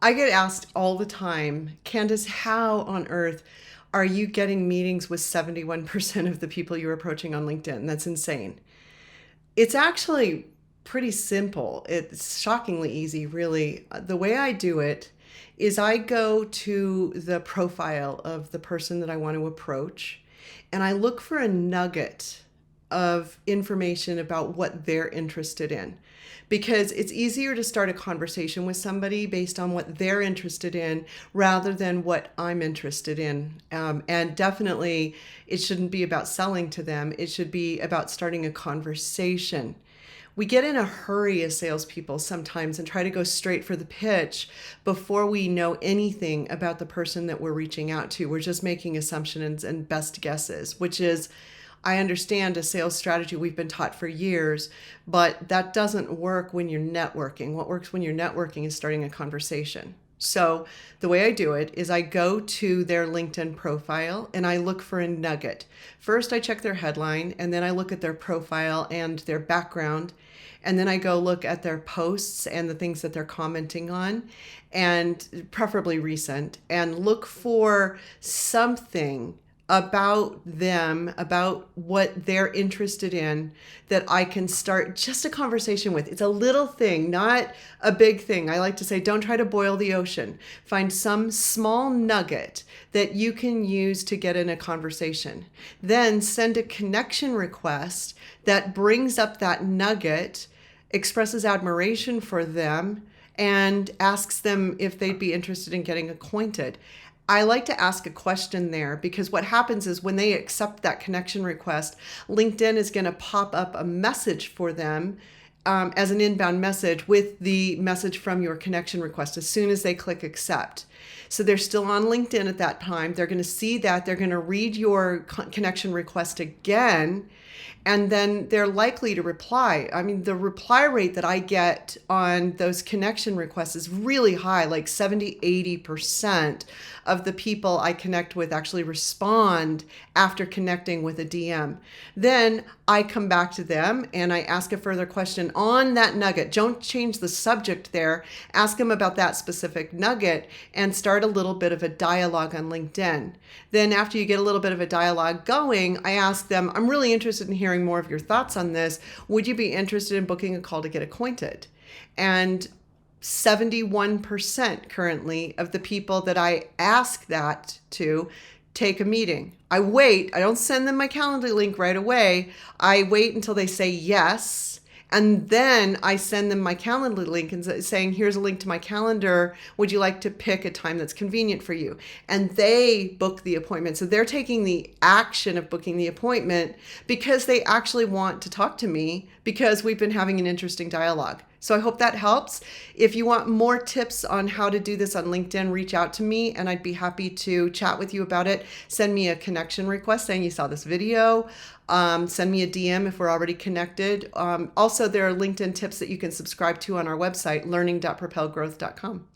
I get asked all the time, Candace, how on earth are you getting meetings with 71% of the people you're approaching on LinkedIn? That's insane. It's actually pretty simple. It's shockingly easy, really. The way I do it is I go to the profile of the person that I want to approach and I look for a nugget of information about what they're interested in. Because it's easier to start a conversation with somebody based on what they're interested in rather than what I'm interested in. And definitely, it shouldn't be about selling to them, it should be about starting a conversation. We get in a hurry as salespeople sometimes and try to go straight for the pitch before we know anything about the person that we're reaching out to. We're just making assumptions and best guesses, which is, I understand, a sales strategy we've been taught for years, but that doesn't work when you're networking. What works when you're networking is starting a conversation. So the way I do it is I go to their LinkedIn profile and I look for a nugget. First, I check their headline, and then I look at their profile and their background. And then I go look at their posts and the things that they're commenting on, and preferably recent, and look for something about them, about what they're interested in, that I can start just a conversation with. It's a little thing, not a big thing. I like to say, don't try to boil the ocean. Find some small nugget that you can use to get in a conversation. Then send a connection request that brings up that nugget, expresses admiration for them, and asks them if they'd be interested in getting acquainted. I like to ask a question there because what happens is when they accept that connection request, LinkedIn is going to pop up a message for them as an inbound message with the message from your connection request as soon as they click accept. So they're still on LinkedIn at that time. They're going to see that. They're going to read your connection request again, and then they're likely to reply. I mean, the reply rate that I get on those connection requests is really high, like 70-80% of the people I connect with actually respond after connecting with a DM. Then I come back to them and I ask a further question on that nugget. Don't change the subject there. Ask them about that specific nugget and start a little bit of a dialogue on LinkedIn. Then after you get a little bit of a dialogue going, I ask them, I'm really interested in hearing more of your thoughts on this. Would you be interested in booking a call to get acquainted? And 71% currently of the people that I ask that to take a meeting. I wait. I don't send them my calendar link right away. I wait until they say yes. And then I send them my calendar link and saying, here's a link to my calendar. Would you like to pick a time that's convenient for you? And they book the appointment. So they're taking the action of booking the appointment because they actually want to talk to me because we've been having an interesting dialogue. So I hope that helps. If you want more tips on how to do this on LinkedIn, reach out to me and I'd be happy to chat with you about it. Send me a connection request saying you saw this video. Send me a DM if we're already connected. Also, there are LinkedIn tips that you can subscribe to on our website, learning.propelgrowth.com.